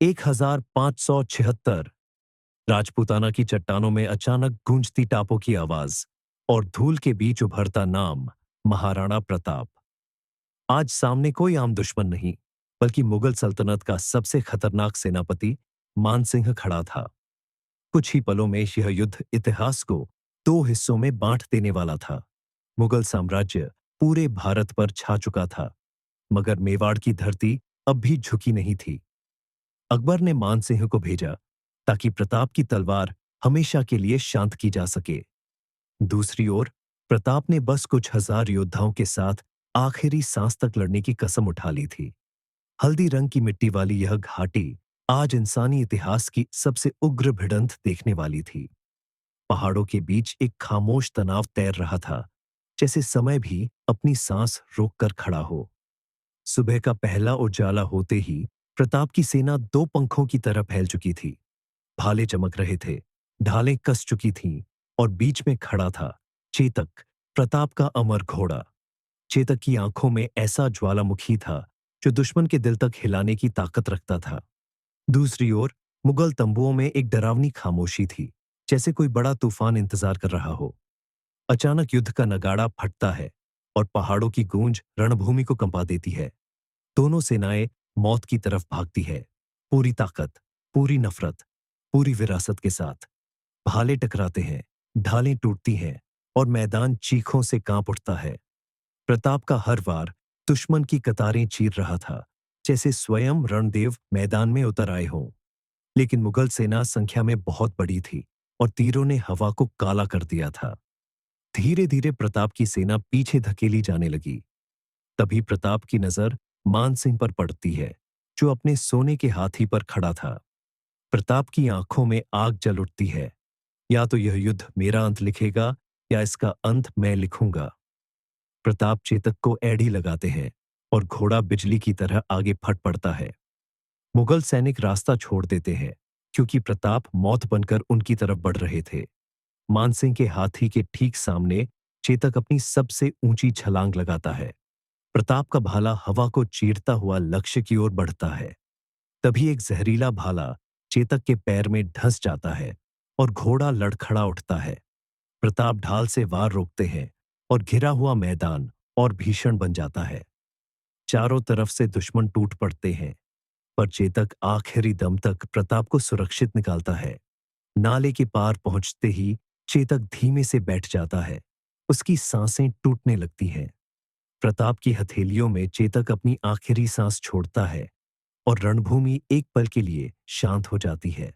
1576। राजपूताना की चट्टानों में अचानक गूंजती टापों की आवाज और धूल के बीच उभरता नाम महाराणा प्रताप। आज सामने कोई आम दुश्मन नहीं, बल्कि मुगल सल्तनत का सबसे खतरनाक सेनापति मानसिंह खड़ा था। कुछ ही पलों में यह युद्ध इतिहास को दो हिस्सों में बांट देने वाला था। मुगल साम्राज्य पूरे भारत पर छा चुका था, मगर मेवाड़ की धरती अब भी झुकी नहीं थी। अकबर ने मानसिंह को भेजा ताकि प्रताप की तलवार हमेशा के लिए शांत की जा सके। दूसरी ओर प्रताप ने बस कुछ हजार योद्धाओं के साथ आखिरी सांस तक लड़ने की कसम उठा ली थी। हल्दी रंग की मिट्टी वाली यह घाटी आज इंसानी इतिहास की सबसे उग्र भिड़ंत देखने वाली थी। पहाड़ों के बीच एक खामोश तनाव तैर रहा था, जैसे समय भी अपनी सांस रोककर खड़ा हो। सुबह का पहला उजाला होते ही प्रताप की सेना दो पंखों की तरह फैल चुकी थी। भाले चमक रहे थे, ढालें कस चुकी थीं, और बीच में खड़ा था चेतक, प्रताप का अमर घोड़ा। चेतक की आंखों में ऐसा ज्वालामुखी था जो दुश्मन के दिल तक हिलाने की ताकत रखता था। दूसरी ओर मुगल तंबुओं में एक डरावनी खामोशी थी, जैसे कोई बड़ा तूफान इंतजार कर रहा हो। अचानक युद्ध का नगाड़ा फटता है और पहाड़ों की गूंज रणभूमि को कंपा देती है। दोनों सेनाएं मौत की तरफ भागती है, पूरी ताकत, पूरी नफरत, पूरी विरासत के साथ। भाले टकराते हैं, ढालें टूटती हैं और मैदान चीखों से कांप उठता है। प्रताप का हर वार दुश्मन की कतारें चीर रहा था, जैसे स्वयं रणदेव मैदान में उतर आए हों। लेकिन मुगल सेना संख्या में बहुत बड़ी थी और तीरों ने हवा को काला कर दिया था। धीरे धीरे प्रताप की सेना पीछे धकेली जाने लगी। तभी प्रताप की नजर मानसिंह पर पड़ती है, जो अपने सोने के हाथी पर खड़ा था। प्रताप की आंखों में आग जल उठती है। या तो यह युद्ध मेरा अंत लिखेगा, या इसका अंत मैं लिखूंगा। प्रताप चेतक को एड़ी लगाते हैं और घोड़ा बिजली की तरह आगे फट पड़ता है। मुगल सैनिक रास्ता छोड़ देते हैं, क्योंकि प्रताप मौत बनकर उनकी तरफ बढ़ रहे थे। मानसिंह के हाथी के ठीक सामने चेतक अपनी सबसे ऊंची छलांग लगाता है। प्रताप का भाला हवा को चीरता हुआ लक्ष्य की ओर बढ़ता है। तभी एक जहरीला भाला चेतक के पैर में धंस जाता है और घोड़ा लड़खड़ा उठता है। प्रताप ढाल से वार रोकते हैं और घिरा हुआ मैदान और भीषण बन जाता है। चारों तरफ से दुश्मन टूट पड़ते हैं, पर चेतक आखिरी दम तक प्रताप को सुरक्षित निकालता है। नाले के पार पहुंचते ही चेतक धीमे से बैठ जाता है। उसकी सांसें टूटने लगती हैं। प्रताप की हथेलियों में चेतक अपनी आखिरी सांस छोड़ता है और रणभूमि एक पल के लिए शांत हो जाती है।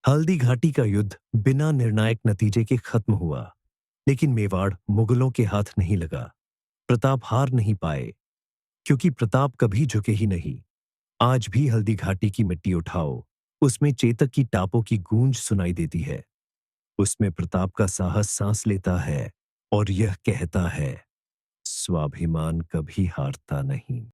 हल्दी घाटी का युद्ध बिना निर्णायक नतीजे के खत्म हुआ, लेकिन मेवाड़ मुगलों के हाथ नहीं लगा। प्रताप हार नहीं पाए, क्योंकि प्रताप कभी झुके ही नहीं। आज भी हल्दी घाटी की मिट्टी उठाओ, उसमें चेतक की टापों की गूंज सुनाई देती है। उसमें प्रताप का साहस सांस लेता है और यह कहता है, स्वाभिमान कभी हारता नहीं।